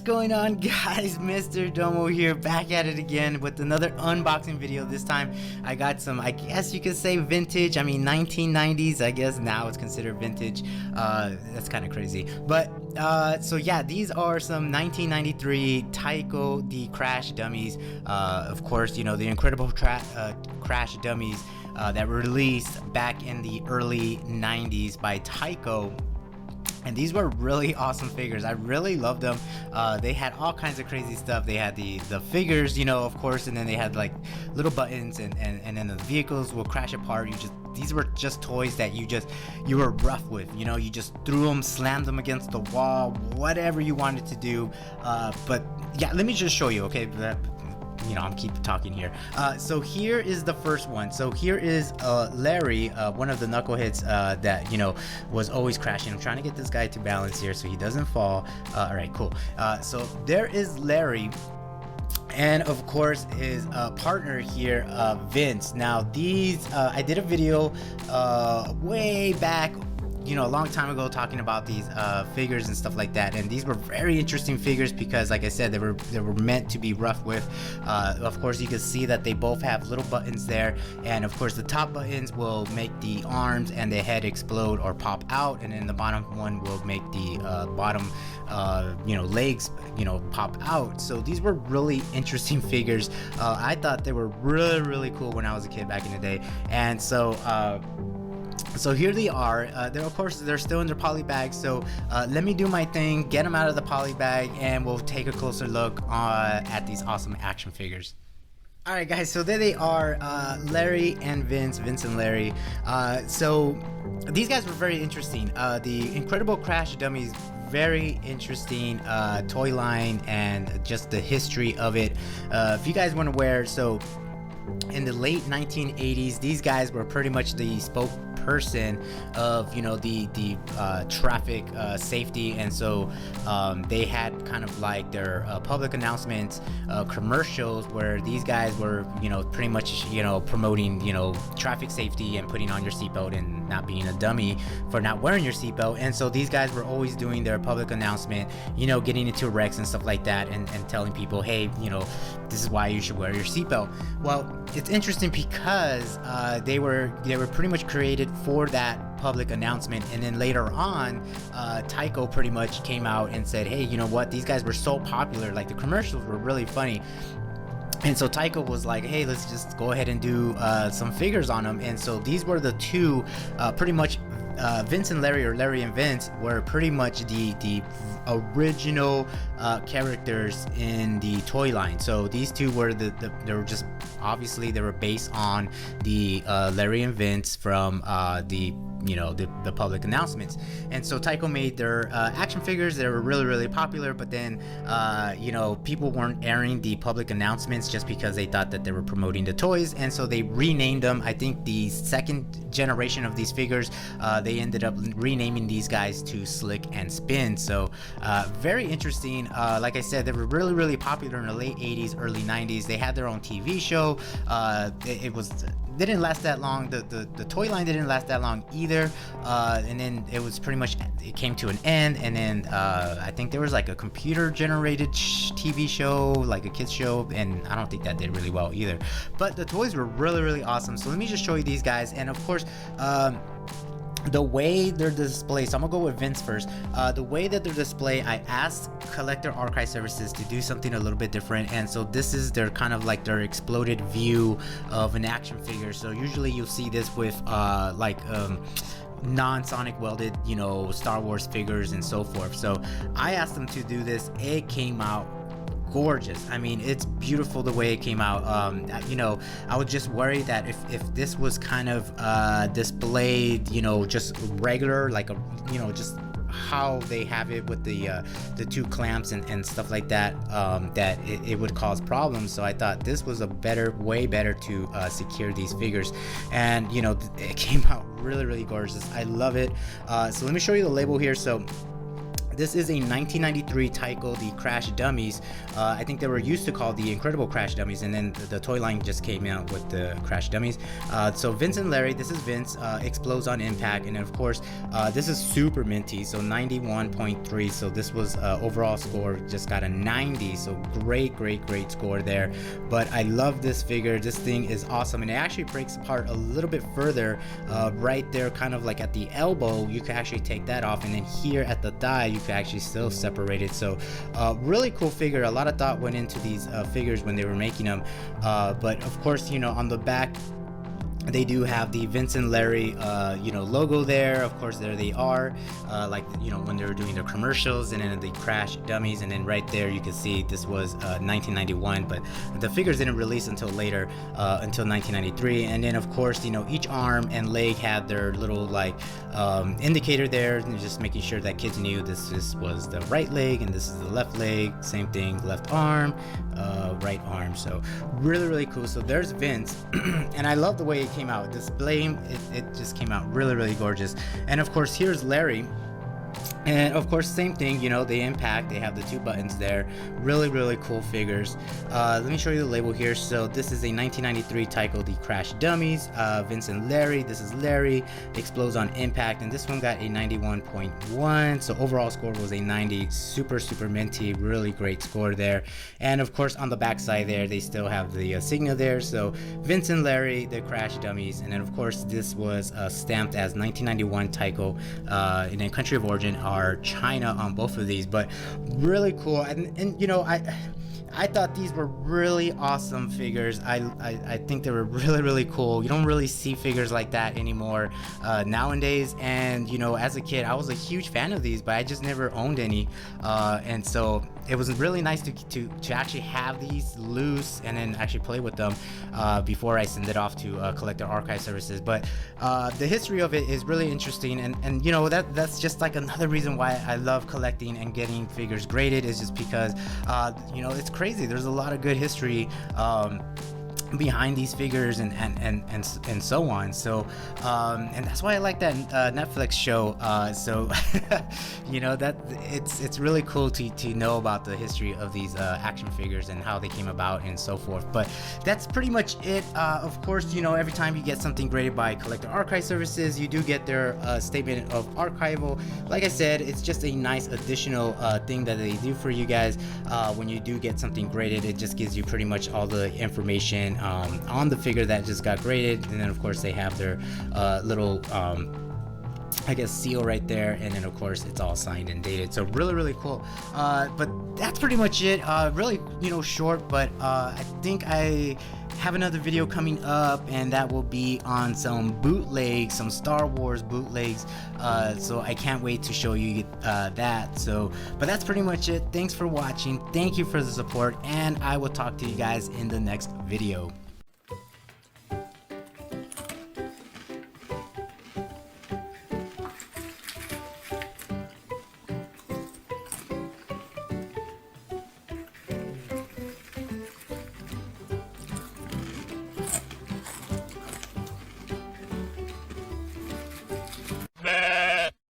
What's going on, guys? Mr. Domo here, back at it again with another unboxing video. This time I got some, I guess you could say vintage, 1990s. I guess now it's considered vintage. That's kind of crazy, but so yeah, these are some 1993 Tyco the Crash Dummies. Of course, you know, the incredible Crash Dummies that were released back in the early 90s by Tyco. And these were really awesome figures. I really loved them. They had all kinds of crazy stuff. They had the figures, you know, of course, and then they had like little buttons, and then the vehicles will crash apart. These were just toys that you were rough with, you know. You just threw them, slammed them against the wall, whatever you wanted to do. But yeah, let me just show you, okay? You know, I'm keep talking here. So here is the first one. So here is Larry, one of the knuckleheads that, you know, was always crashing. I'm trying to get this guy to balance here so he doesn't fall. All right, cool. So there is Larry, and of course his partner here, Vince. Now these, I did a video way back, you know, a long time ago, talking about these figures and stuff like that, and these were very interesting figures because, like I said, they were meant to be rough with. Of course, you can see that they both have little buttons there, and of course the top buttons will make the arms and the head explode or pop out, and then the bottom one will make the bottom you know, legs, you know, pop out. So these were really interesting figures. I thought they were really cool when I was a kid back in the day. And so here they are. Of course, they're still in their poly bag. So let me do my thing, get them out of the poly bag, and we'll take a closer look at these awesome action figures. Alright guys, so there they are, Larry and Vince and Larry. So these guys were very interesting. The Incredible Crash Dummies, very interesting toy line, and just the history of it. If you guys weren't aware, so in the late 1980s, these guys were pretty much the spokesperson of, you know, the traffic safety, and so they had kind of like their public announcements, commercials, where these guys were, you know, pretty much, you know, promoting, you know, traffic safety and putting on your seatbelt and not being a dummy for not wearing your seatbelt. And so these guys were always doing their public announcement, you know, getting into wrecks and stuff like that, and telling people, hey, you know, this is why you should wear your seatbelt. Well, it's interesting because they were pretty much created for that public announcement, and then later on Tyco pretty much came out and said, hey, you know what, these guys were so popular, like the commercials were really funny, and so Tyco was like, hey, let's just go ahead and do some figures on them. And so these were the two pretty much Vince and Larry, or Larry and Vince, were pretty much the original characters in the toy line. So these two were they were just, obviously they were based on the Larry and Vince from the, you know, the public announcements. And so Tyco made their action figures. They were really popular, but then you know, people weren't airing the public announcements just because they thought that they were promoting the toys, and so they renamed them. I think the second generation of these figures, they ended up renaming these guys to Slick and Spin. So very interesting. Like I said, they were really popular in the late 80s, early 90s. They had their own TV show. They didn't last that long. The toy line didn't last that long either, and then it was pretty much, it came to an end. And then I think there was like a computer generated TV show, like a kids show, and I don't think that did really well either. But the toys were really awesome. So let me just show you these guys. And of course, the way they're displayed, so I'm gonna go with Vince first. The way that they're displayed, I asked Collector Archive Services to do something a little bit different, and so this is their kind of like their exploded view of an action figure. So usually you'll see this with non-sonic welded, you know, Star Wars figures and so forth. So I asked them to do this. It came out gorgeous. I mean, it's beautiful the way it came out. You know, I was just worried that if this was kind of displayed, you know, just regular, like a, you know, just how they have it with the two clamps and stuff like that, that it would cause problems. So I thought this was a way better to secure these figures, and you know, it came out really gorgeous. I love it. So let me show you the label here. So This is a 1993 Tyco, the Crash Dummies. I think they were used to call the Incredible Crash Dummies, and then the toy line just came out with the Crash Dummies. So Vince and Larry, this is Vince, explodes on impact, and then of course this is super minty, so 91.3. So this was overall score, just got a 90. So great score there. But I love this figure. This thing is awesome, and it actually breaks apart a little bit further, right there, kind of like at the elbow. You can actually take that off, and then here at the thigh you can actually still separate it. So really cool figure. A lot of thought went into these figures when they were making them, but of course, you know, on the back they do have the Vince and Larry you know, logo there. Of course, there they are, like, you know, when they were doing their commercials, and then the Crash Dummies, and then right there you can see this was 1991, but the figures didn't release until later, until 1993. And then of course, you know, each arm and leg had their little like indicator there, and just making sure that kids knew this was the right leg and this is the left leg. Same thing, left arm, right arm. So really cool. So there's Vince and I love the way it came out. This blame, it just came out really gorgeous. And of course, here's Larry. And of course, same thing, you know, the impact, they have the two buttons there. Really cool figures. Let me show you the label here. So this is a 1993 Tyco, the Crash Dummies, Vince and Larry. This is Larry, explodes on impact, and this one got a 91.1. so overall score was a 90. Super minty, really great score there. And of course, on the back side there, they still have the signal there. So Vince and Larry, the Crash Dummies. And then of course, this was stamped as 1991 Tyco, in a country of origin are China on both of these. But really cool. And you know, I thought these were really awesome figures. I think they were really cool. You don't really see figures like that anymore nowadays. And you know, as a kid, I was a huge fan of these, but I just never owned any. And so it was really nice to actually have these loose and then actually play with them before I send it off to collector archive services. But the history of it is really interesting, and you know, that's just like another reason why I love collecting and getting figures graded, is just because you know, it's crazy. There's a lot of good history behind these figures and so on. So and that's why I like that Netflix show. So you know, that it's really cool to know about the history of these action figures and how they came about and so forth. But that's pretty much it. Of course, you know, every time you get something graded by collector archive services, you do get their statement of archival. Like I said, it's just a nice additional thing that they do for you guys when you do get something graded. It just gives you pretty much all the information on the figure that just got graded, and then of course they have their little I guess seal right there, and then of course it's all signed and dated. So really cool. But that's pretty much it. Really, you know, short, but I think I have another video coming up, and that will be on some bootlegs, some Star Wars bootlegs. So I can't wait to show you that. So, but that's pretty much it. Thanks for watching. Thank you for the support, and I will talk to you guys in the next video.